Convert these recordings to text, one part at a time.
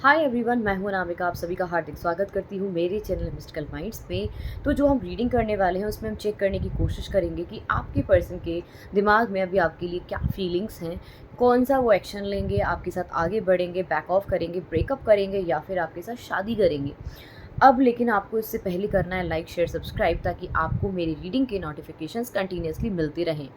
Hi everyone, मैं हूं अनामिका। आप सभी का हार्दिक स्वागत करती हूं मेरे चैनल मिस्टिकल माइंड्स में। तो जो हम रीडिंग करने वाले हैं उसमें हम चेक करने की कोशिश करेंगे कि आपके पर्सन के दिमाग में अभी आपके लिए क्या फीलिंग्स हैं, कौन सा वो एक्शन लेंगे, आपके साथ आगे बढ़ेंगे, बैक ऑफ करेंगे, ब्रेकअप करेंगे या फिर आपके साथ शादी करेंगे। अब लेकिन आपको इससे पहले करना है लाइक, शेयर, सब्सक्राइब, ताकि आपको मेरी रीडिंग के नोटिफिकेशंस कंटिन्यूसली मिलते रहें।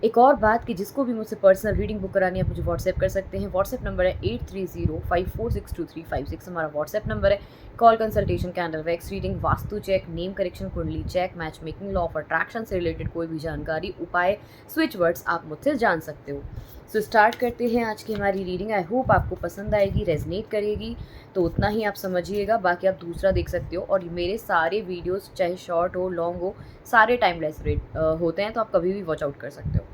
एक और बात कि जिसको भी मुझसे पर्सनल रीडिंग बुक करानी है आप मुझे व्हाट्सएप कर सकते हैं। व्हाट्सएप नंबर है 8305462356 हमारा व्हाट्सएप नंबर है। Call consultation, candle wax reading, vastu check, name correction, कुंडली check, match making, law of attraction से रिलेटेड कोई भी जानकारी, उपाय, स्विच वर्ड्स आप मुझसे जान सकते हो। सो स्टार्ट करते हैं आज की हमारी रीडिंग। आई होप आपको पसंद आएगी, रेजनेट करेगी, तो उतना ही आप समझिएगा, बाकी आप दूसरा देख सकते हो। और मेरे सारे वीडियोस चाहे शॉर्ट हो, लॉन्ग हो, सारे टाइमलेस होते हैं, तो आप कभी भी वॉच आउट कर सकते हो।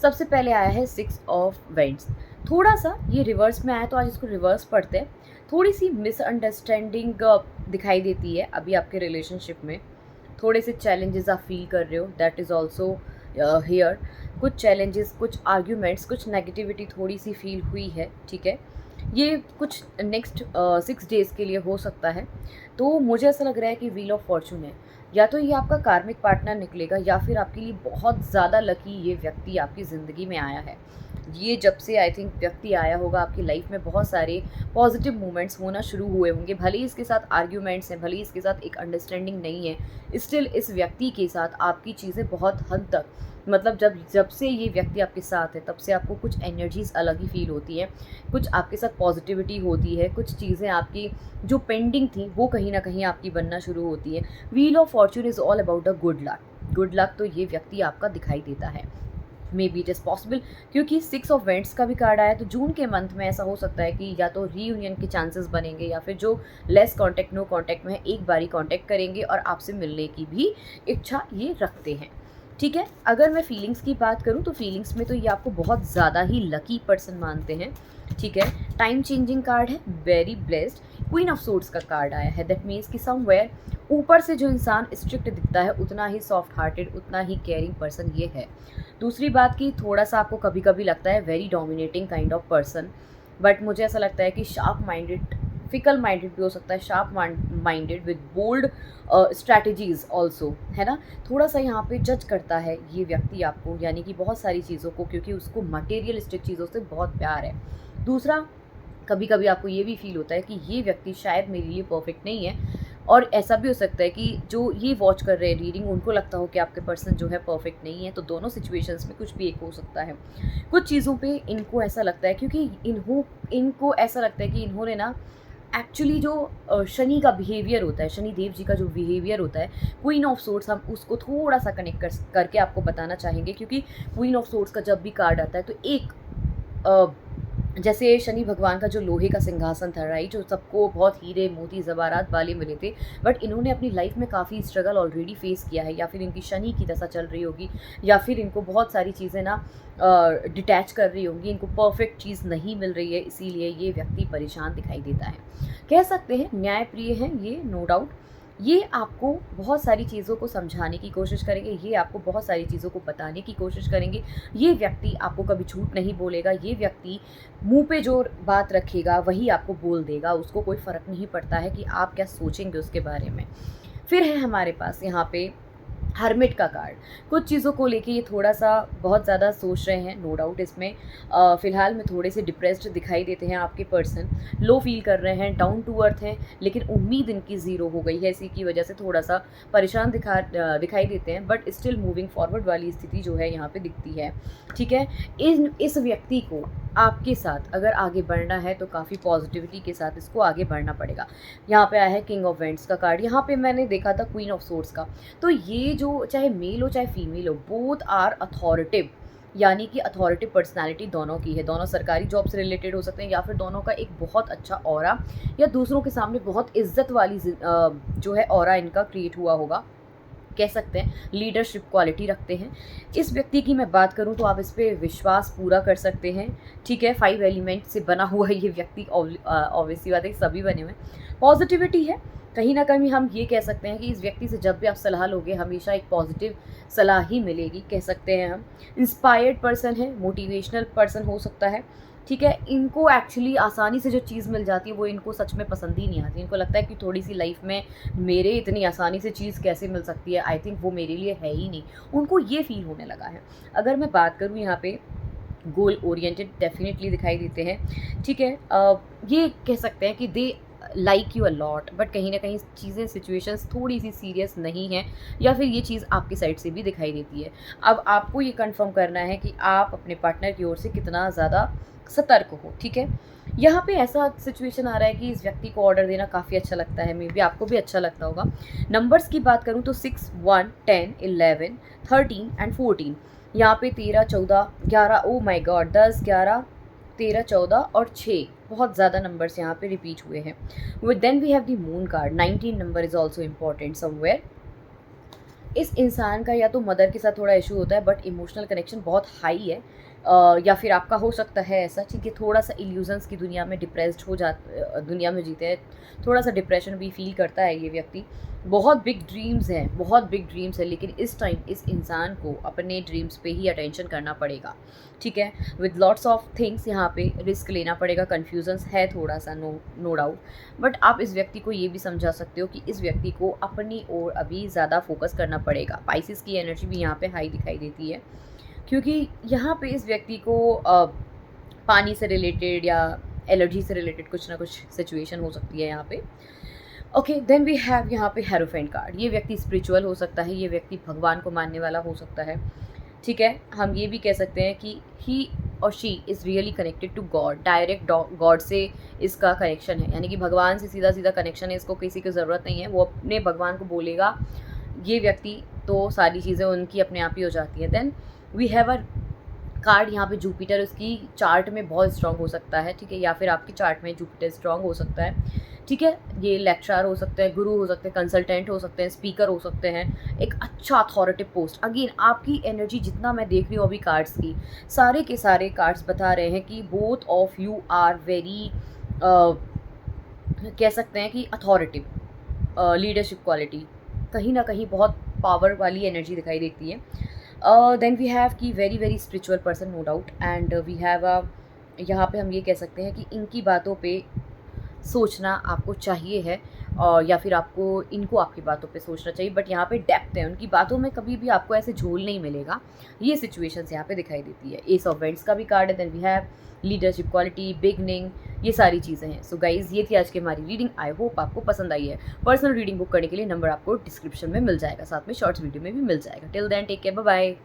सबसे पहले आया है 6 ऑफ वेंट्स। थोड़ा सा ये रिवर्स में आया, तो आज इसको रिवर्स पढ़ते हैं। थोड़ी सी मिसअंडरस्टैंडिंग दिखाई देती है अभी आपके रिलेशनशिप में। थोड़े से चैलेंजेस आप फील कर रहे हो, दैट इज़ ऑल्सो हियर। कुछ चैलेंजेस, कुछ आर्ग्यूमेंट्स, कुछ नेगेटिविटी थोड़ी सी फील हुई है, ठीक है। ये कुछ नेक्स्ट 6 डेज़ के लिए हो सकता है। तो मुझे ऐसा लग रहा है कि व्हील ऑफ फॉर्चून है, या तो ये आपका कार्मिक पार्टनर निकलेगा या फिर आपके लिए बहुत ज़्यादा लकी ये व्यक्ति आपकी ज़िंदगी में आया है। ये जब से आई थिंक व्यक्ति आया होगा आपकी लाइफ में, बहुत सारे पॉजिटिव मोमेंट्स होना शुरू हुए होंगे। भले ही इसके साथ आर्ग्यूमेंट्स हैं, भले ही इसके साथ एक अंडरस्टैंडिंग नहीं है, स्टिल इस व्यक्ति के साथ आपकी चीज़ें बहुत हद तक, मतलब जब जब से ये व्यक्ति आपके साथ है तब से आपको कुछ एनर्जीज अलग ही फील होती हैं, कुछ आपके साथ पॉजिटिविटी होती है, कुछ चीज़ें आपकी जो पेंडिंग थी वो कहीं ना कहीं आपकी बनना शुरू होती है। Wheel of Fortune is all about a good luck. Good luck तो ये व्यक्ति आपका दिखाई देता है। May be it is possible, क्योंकि 6 ऑफ वेंट्स का भी कार्ड आया, तो जून के मंथ में ऐसा हो सकता है कि या तो रीयूनियन के चांसेस बनेंगे, या फिर जो लेस कांटेक्ट, नो कांटेक्ट में है, एक बारी कांटेक्ट करेंगे और आपसे मिलने की भी इच्छा ये रखते हैं, ठीक है। अगर मैं फीलिंग्स की बात करूँ तो फीलिंग्स में तो ये आपको बहुत ज़्यादा ही लकी पर्सन मानते हैं, ठीक है। टाइम चेंजिंग कार्ड है, very blessed. Queen of swords का कार्ड आया है, दैट मीन्स कि समवेयर ऊपर से जो इंसान स्ट्रिक्ट दिखता है उतना ही सॉफ्ट हार्टेड, उतना ही केयरिंग पर्सन ये है। दूसरी बात कि थोड़ा सा आपको कभी कभी लगता है very dominating kind of person, but मुझे ऐसा लगता है कि शार्प माइंडेड, फिकल माइंडेड भी हो सकता है, sharp minded with bold strategies also, है ना। थोड़ा सा यहाँ पे जज करता है ये व्यक्ति आपको, यानी कि बहुत सारी चीज़ों को, क्योंकि उसको मटेरियलिस्टिक चीज़ों से बहुत प्यार है। दूसरा, कभी कभी आपको ये भी फील होता है कि ये व्यक्ति शायद मेरे लिए परफेक्ट नहीं है, और ऐसा भी हो सकता है कि जो ये वॉच कर रहे हैं रीडिंग, उनको लगता हो कि आपके पर्सन जो है परफेक्ट नहीं है। तो दोनों सिचुएशंस में कुछ भी एक हो सकता है। कुछ चीज़ों पे इनको ऐसा लगता है, क्योंकि इनको ऐसा लगता है कि इन्होंने ना एक्चुअली जो शनि का बिहेवियर होता है, शनि देव जी का जो बिहेवियर होता है, क्वीन ऑफ सोर्ड्स, हम उसको थोड़ा सा कनेक्ट करके आपको बताना चाहेंगे। क्योंकि क्वीन ऑफ सोर्ड्स का जब भी कार्ड आता है तो एक जैसे शनि भगवान का जो लोहे का सिंहासन था, राइट, जो सबको बहुत हीरे मोती जवारात वाले मिले थे, बट इन्होंने अपनी लाइफ में काफ़ी स्ट्रगल ऑलरेडी फेस किया है, या फिर इनकी शनि की दशा चल रही होगी, या फिर इनको बहुत सारी चीज़ें ना डिटैच कर रही होंगी, इनको परफेक्ट चीज़ नहीं मिल रही है, इसीलिए ये व्यक्ति परेशान दिखाई देता है। कह सकते हैं न्यायप्रिय है ये, नो डाउट। ये आपको बहुत सारी चीज़ों को समझाने की कोशिश करेंगे, ये आपको बहुत सारी चीज़ों को बताने की कोशिश करेंगे। ये व्यक्ति आपको कभी झूठ नहीं बोलेगा, ये व्यक्ति मुंह पे जो बात रखेगा वही आपको बोल देगा, उसको कोई फ़र्क नहीं पड़ता है कि आप क्या सोचेंगे उसके बारे में। फिर है हमारे पास यहाँ पे हर्मिट का कार्ड। कुछ चीज़ों को लेके ये थोड़ा सा बहुत ज़्यादा सोच रहे हैं, नो डाउट। इसमें फ़िलहाल में थोड़े से डिप्रेस्ड दिखाई देते हैं आपके पर्सन, लो फील कर रहे हैं, डाउन टू अर्थ हैं, लेकिन उम्मीद इनकी ज़ीरो हो गई है, इसी की वजह से थोड़ा सा परेशान दिखाई देते हैं, बट स्टिल मूविंग फॉरवर्ड वाली स्थिति जो है यहाँ पे दिखती है, ठीक है। इस व्यक्ति को आपके साथ अगर आगे बढ़ना है तो काफ़ी पॉजिटिविटी के साथ इसको आगे बढ़ना पड़ेगा। यहाँ पे आया है किंग ऑफ वेंट्स का कार्ड, यहाँ पे मैंने देखा था क्वीन ऑफ सोर्ड्स का। तो ये जो चाहे मेल हो चाहे फीमेल हो, बोथ आर अथॉरिटिव, यानी कि अथॉरिटिव पर्सनालिटी दोनों की है। दोनों सरकारी जॉब से रिलेटेड हो सकते हैं, या फिर दोनों का एक बहुत अच्छा ऑरा, या दूसरों के सामने बहुत इज्जत वाली जो है ऑरा इनका क्रिएट हुआ होगा, कह सकते हैं। लीडरशिप क्वालिटी रखते हैं। इस व्यक्ति की मैं बात करूं तो आप इस पर विश्वास पूरा कर सकते हैं, ठीक है। 5 एलिमेंट से बना हुआ ये व्यक्ति, ऑब्वियसली बात है सभी बने हुए। पॉजिटिविटी है, कहीं ना कहीं हम ये कह सकते हैं कि इस व्यक्ति से जब भी आप सलाह लोगे हमेशा एक पॉजिटिव सलाह ही मिलेगी, कह सकते हैं हम। इंस्पायर्ड पर्सन है, मोटिवेशनल पर्सन हो सकता है, ठीक है, इनको एक्चुअली आसानी से जो चीज़ मिल जाती है वो इनको सच में पसंद ही नहीं आती। इनको लगता है कि थोड़ी-सी लाइफ में मेरे इतनी आसानी से चीज़ कैसे मिल सकती है, आई थिंक वो मेरे लिए है ही नहीं। उनको ये फ़ील होने लगा है। अगर मैं बात करूँ यहाँ पे गोल ओरिएंटेड डेफ़िनेटली दिखाई देते हैं, ठीक है। ये कह सकते हैं कि they like you a lot, but कहीं न कहीं चीज़ें सिचुएशंस थोड़ी-सी सीरियस नहीं हैं, या फिर ये चीज़ आपकी साइड से भी दिखाई देती है। अब आपको ये कन्फर्म करना है कि आप अपने पार्टनर की ओर से कितना ज़्यादा सतर्क हो, ठीक है। यहाँ पे ऐसा सिचुएशन आ रहा है कि इस व्यक्ति को ऑर्डर देना काफ़ी अच्छा लगता है, मे बी आपको भी अच्छा लगता होगा। नंबर्स की बात करूँ तो 6, 1, 10, 11, 13 एंड 14। यहाँ पे 13, 14, 11, ओह माय गॉड, 10, 11, 13, 14 और 6 बहुत ज़्यादा नंबर्स यहाँ पे रिपीट हुए हैं। With then we have the moon card, 19 number is also important somewhere. इस इंसान का या तो मदर के साथ थोड़ा इशू होता है, बट इमोशनल कनेक्शन बहुत हाई है। या फिर आपका हो सकता है ऐसा, ठीक है, थोड़ा-सा इल्यूज़न्स की दुनिया में डिप्रेस्ड हो दुनिया में जीते हैं, थोड़ा-सा डिप्रेशन भी फ़ील करता है ये व्यक्ति। बहुत बिग ड्रीम्स हैं, बहुत बिग ड्रीम्स हैं, लेकिन इस टाइम इस इंसान को अपने ड्रीम्स पे ही अटेंशन करना पड़ेगा, ठीक है। विद लॉट्स ऑफ थिंग्स यहाँ पे रिस्क लेना पड़ेगा, कन्फ्यूज़न्स है थोड़ा-सा, नो डाउट। बट आप इस व्यक्ति को ये भी समझा सकते हो कि इस व्यक्ति को अपनी ओर अभी ज़्यादा फोकस करना पड़ेगा। स्पाइसेस की एनर्जी भी यहाँ पे हाई दिखाई देती है, क्योंकि यहाँ पे इस व्यक्ति को पानी से रिलेटेड या एलर्जी से रिलेटेड कुछ ना कुछ सिचुएशन हो सकती है यहाँ पे। ओके, देन वी हैव यहाँ पे हेरोफेंट कार्ड। ये व्यक्ति स्पिरिचुअल हो सकता है, ये व्यक्ति भगवान को मानने वाला हो सकता है, ठीक है। हम ये भी कह सकते हैं कि ही और she is really connected to God, direct God से इसका कनेक्शन है, यानी कि भगवान से सीधा सीधा कनेक्शन है, इसको किसी की ज़रूरत नहीं है, वो अपने भगवान को बोलेगा ये व्यक्ति, तो सारी चीज़ें उनकी अपने आप ही हो जाती हैं। Then we have a card यहाँ पे जुपिटर, उसकी चार्ट में बहुत स्ट्रांग हो सकता है, ठीक है, या फिर आपकी चार्ट में जुपिटर स्ट्रांग हो सकता है, ठीक है। ये लेक्चरर हो सकते हैं, गुरु हो सकते हैं, कंसल्टेंट हो सकते हैं, स्पीकर हो सकते हैं, एक अच्छा अथॉरिटिव पोस्ट। अगेन आपकी एनर्जी जितना मैं देख रही हूँ अभी कार्ड्स की, सारे के सारे कार्ड्स बता रहे हैं कि both of you are very, कह सकते हैं कि अथॉरिटिव, लीडरशिप क्वालिटी, कहीं ना कहीं बहुत पावर वाली एनर्जी दिखाई देती है। Then we have key very very spiritual person, no doubt. And we have यहाँ पे हम ये कह सकते हैं कि इनकी बातों पे सोचना आपको चाहिए है, या फिर आपको इनको आपकी बातों पे सोचना चाहिए, बट यहाँ पे डेप्थ है उनकी बातों में, कभी भी आपको ऐसे झोल नहीं मिलेगा। ये सिचुएशंस यहाँ पे दिखाई देती है। एस ऑफ वेंट्स का भी कार्ड है। Then we have leadership quality, beginning, ये सारी चीज़ें हैं। सो गाइज, ये थी आज की हमारी रीडिंग। आई होप आपको पसंद आई है। पर्सनल रीडिंग बुक करने के लिए नंबर आपको डिस्क्रिप्शन में मिल जाएगा, साथ में शॉर्ट्स वीडियो में भी मिल जाएगा। Till then take care, bye bye.